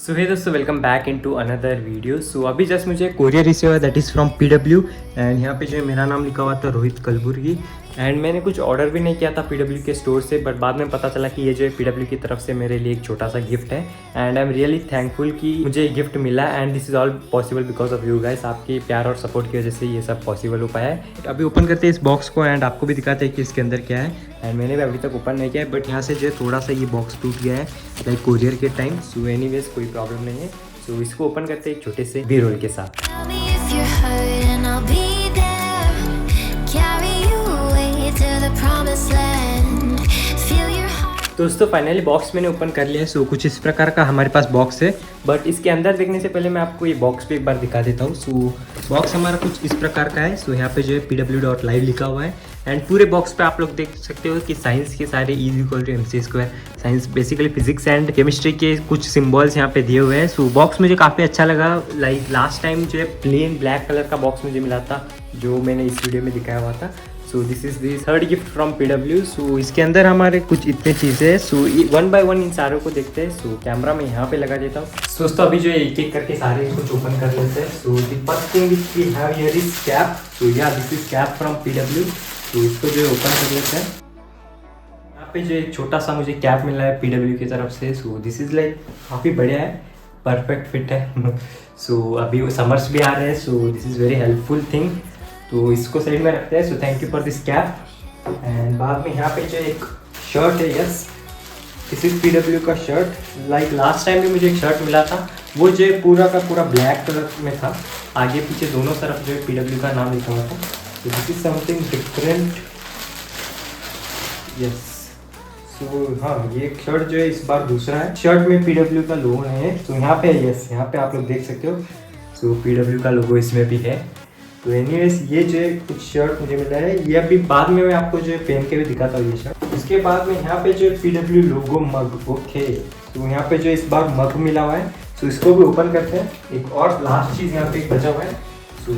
सो hey दोस्तों, welcome back into another video. So अभी just मुझे कोरियर रिसीव हुआ, that is from PW and यहाँ पे जो है मेरा नाम लिखा हुआ था रोहित कलबुर्गी। एंड मैंने कुछ ऑर्डर भी नहीं किया था PW के स्टोर से, बट बाद में पता चला कि ये जो है PW की तरफ से मेरे लिए एक छोटा सा गिफ्ट है। And I am really thankful कि मुझे ये गिफ्ट मिला and this is all possible because of you guys. आपके प्यार और सपोर्ट की वजह से ये सब पॉसिबल हो पाया है। अभी ओपन करते हैं इस बॉक्स को एंड आपको भी दिखाते हैं कि इसके अंदर क्या है। एंड मैंने भी अभी तक ओपन नहीं किया है, बट यहाँ से जो है थोड़ा सा ये बॉक्स टूट गया है लाइक कोरियर के टाइम। सो एनीवेज कोई प्रॉब्लम नहीं है। सो इसको ओपन करते हैं एक छोटे से बी रोल के साथ। Tell me if you're hurt and I'll be there. Carry you away to the promised land. Feel your heart. दोस्तों फाइनली बॉक्स मैंने ओपन कर लिया है। सो कुछ इस प्रकार का हमारे पास बॉक्स है, बट इसके अंदर देखने से पहले मैं आपको ये बॉक्स भी एक बार दिखा देता हूँ। सो बॉक्स हमारा कुछ इस प्रकार का है। सो यहाँ पे जो है PW.live लिखा हुआ है एंड पूरे बॉक्स पे आप लोग देख सकते हो कि साइंस के सारे E=mc²। Science basically physics and chemistry के कुछ सिंबल्स यहाँ पे दिए हुए हैं। सो बॉक्स मुझे काफ़ी अच्छा लगा। लाइक लास्ट टाइम जो है प्लेन ब्लैक कलर का बॉक्स मुझे मिला था जो मैंने इस वीडियो में दिखाया हुआ था। So this is the third gift from PW। सो इसके अंदर हमारे कुछ इतने चीज़ें हैं। So one by one in सारों को देखते हैं। सो कैमरा मैं यहाँ पे लगा देता हूँ। दोस्तों अभी जो है एक एक करके सारे कुछ ओपन कर लेते हैं। So the first thing which we have here is cap. So yeah this is cap from PW। तो इसको जो है ओपन कर लेते हैं। यहाँ पे जो एक छोटा सा मुझे कैप मिला है PW की तरफ से। सो दिस इज़ लाइक काफ़ी बढ़िया है, परफेक्ट फिट है। सो अभी समर्स भी आ रहे हैं, so this is very helpful thing. तो इसको साइड में रखते हैं। So thank you for this cap. And बाद में यहाँ पे जो एक शर्ट है, यस दिस इज PW का शर्ट। लाइक लास्ट टाइम भी मुझे एक शर्ट मिला था, वो जो है पूरा का पूरा ब्लैक कलर में था। आगे पीछे दोनों तरफ जो है PW का नाम लिखा हुआ था। तो this is something different, yes. So हाँ, ये एक शर्ट जो है इस बार दूसरा है। शर्ट में PW का लोगो है। तो यहाँ पे यस, यहाँ पे आप लोग देख सकते हो। सो PW का लोगो इसमें भी है। तो एनीवेज ये जो है कुछ शर्ट मुझे मिला है। ये अभी बाद में मैं आपको जो है पहन के भी दिखाता हूँ ये शर्ट। उसके बाद में यहाँ पे जो है PW लोगो मग, ओके। तो यहाँ पे जो इस बार मग मिला हुआ है। सो इसको भी ओपन करते हैं। एक और लास्ट चीज़ यहाँ पे एक बचा हुआ है। So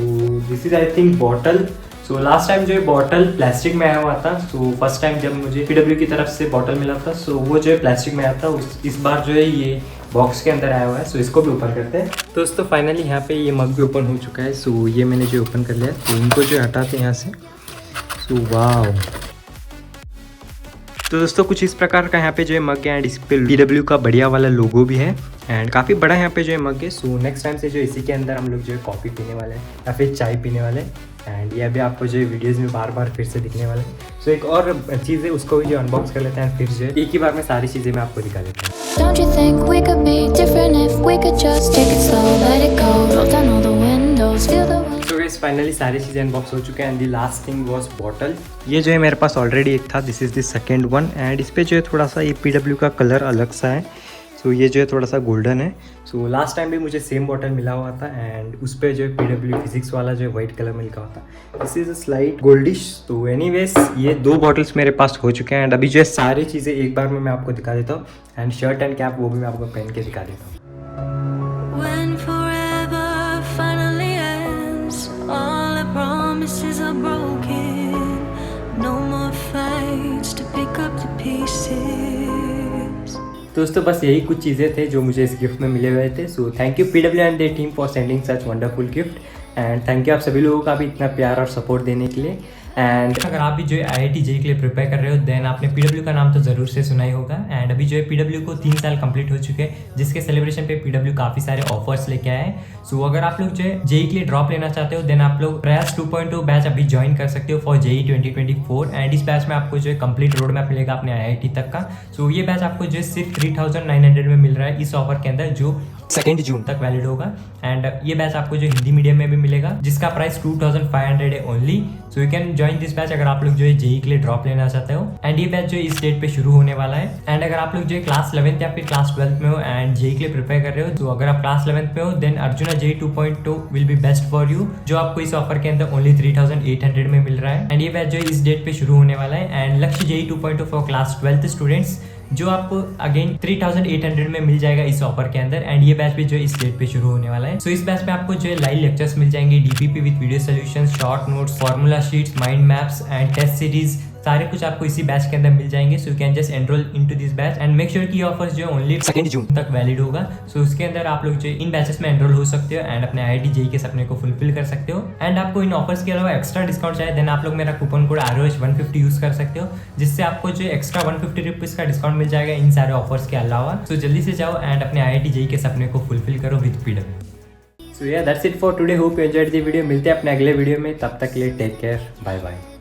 this is I think bottle. So last time जो है बॉटल प्लास्टिक में आया हुआ था। सो फर्स्ट टाइम जब मुझे PW की तरफ से बॉटल मिला था, सो वो जो है प्लास्टिक में आया था। इस बार जो है ये बॉक्स के अंदर आया हुआ है। सो इसको भी ओपन करते हैं। दोस्तों फाइनली यहाँ पे ये मग भी ओपन हो चुका है। सो ये मैंने जो ओपन कर लिया, तो इनको जो हटाते हैं यहाँ से। सो वाओ, तो दोस्तों कुछ इस प्रकार का यहाँ पे जो है मग है एंड इस पे PW का बढ़िया वाला लोगो भी है एंड काफ़ी बड़ा यहाँ पे जो है मग है। सो नेक्स्ट टाइम से जो इसी के अंदर हम लोग जो है कॉफ़ी पीने वाले हैं या फिर चाय पीने वाले हैं। एंड ये अभी आपको जो है वीडियोज़ में बार बार फिर से दिखने वाले हैं। सो एक और चीज़ है, उसको भी जो अनबॉक्स कर लेते हैं, फिर जो है एक ही बार में सारी चीज़ें मैं आपको दिखा देता हूँ। Don't you think we could be different if we could just take it slow, let it go, roll down all the windows, feel the wind. तो गाइस फाइनली सारी चीज़ें अनबॉक्स हो चुके हैं and the last thing was bottle. ये जो है मेरे पास ऑलरेडी एक था, this is the second one. And इस पे जो है थोड़ा सा ये PW का कलर अलग सा है। सो ये जो है थोड़ा सा गोल्डन है। सो लास्ट टाइम भी मुझे सेम बॉटल मिला हुआ था एंड उस पर जो है PW फिजिक्स वाला जो है वाइट कलर में लिखा हुआ था। This is a slight goldish. तो एनीवेज ये दो बॉटल्स मेरे पास हो चुके हैं एंड अभी जो है सारी चीज़ें एक बार में मैं आपको दिखा देता हूँ। एंड शर्ट एंड कैप वो भी मैं आपको पहन के दिखा देता हूँ। When forever finally ends, all the promises are broken. No more fights to pick up the pieces. दोस्तों बस यही कुछ चीज़ें थे जो मुझे इस गिफ्ट में मिले हुए थे। So thank you PW and their team for sending such wonderful gift and thank you आप सभी लोगों का भी इतना प्यार और सपोर्ट देने के लिए। एंड अगर आप भी जो है IIT JEE के लिए प्रिपेयर कर रहे हो, देन आपने PW का नाम तो ज़रूर से सुना ही होगा। एंड अभी जो है PW को 3 साल कंप्लीट हो चुके हैं, जिसके सेलिब्रेशन पे PW काफ़ी सारे ऑफर्स लेके आए हैं। सो अगर आप लोग जो है JEE के लिए ड्रॉप लेना चाहते हो, देन आप लोग प्रयास 2.0 बैच अभी ज्वाइन कर सकते हो फॉर JEE 2024। एंड इस बैच में आपको जो है कंप्लीट रोड मैप मिलेगा अपने IIT तक का। सो ये बैच आपको जो है सिर्फ 3900 में मिल रहा है इस ऑफर के अंदर, जो 2 जून तक वैलिड होगा। एंड ये बैच आपको जो हिंदी मीडियम में भी मिलेगा, जिसका प्राइस 2500 है only. So you can join this batch अगर आप लोग जो है JEE के लिए ड्रॉप लेना चाहते हो। एंड ये बैच जो इस डेट पे शुरू होने वाला है। एंड अगर आप लोग जो है क्लास 11th या फिर क्लास 12th में हो एंड JEE के लिए प्रिपेयर कर रहे हो, तो अगर आप क्लास 11th में हो, then Arjuna JEE 2.2 will be best for you, जो आपको इस ऑफर के अंदर ओनली 3800 में मिल रहा है। एंड ये बैच जो इस डेट पे शुरू होने वाला है। एंड लक्ष्य JEE 2.2 for class 12th students, जो आपको अगेन 3800 में मिल जाएगा इस ऑफर के अंदर। एंड ये बैच भी जो इस डेट पे शुरू होने वाला है। सो इस बैच में आपको जो है लाइव लेक्चर्स मिल जाएंगे, DPP with video solution, short notes, formula sheets, mind maps and test series, सारे कुछ आपको इसी बैच के अंदर मिल जाएंगे। So you can just enroll into this batch and make sure कि ये ऑफर्स जो है ओनली 2 जून तक वैलिड होगा। सो उसके अंदर आप लोग जो इन बैचेस में एनरोल हो सकते हो एंड अपने IIT JEE के सपने को फुलफिल कर सकते हो। एंड आपको इन ऑफर्स के अलावा एक्स्ट्रा डिस्काउंट चाहिए देन आप लोग मेरा कूपन कोड ROH150 यूज कर सकते हो, जिससे आपको जो एक्स्ट्रा 150 रुपीज का डिस्काउंट मिल जाएगा इन सारे ऑफर्स के अलावा। सो जल्दी से जाओ एंड अपने IIT JEE के सपने को फुलफिल करो विद PW। सो या that's it for today, hope you enjoyed the video. मिलते हैं अपने अगले वीडियो में, तब तक के लिए टेक केयर, बाय बाय।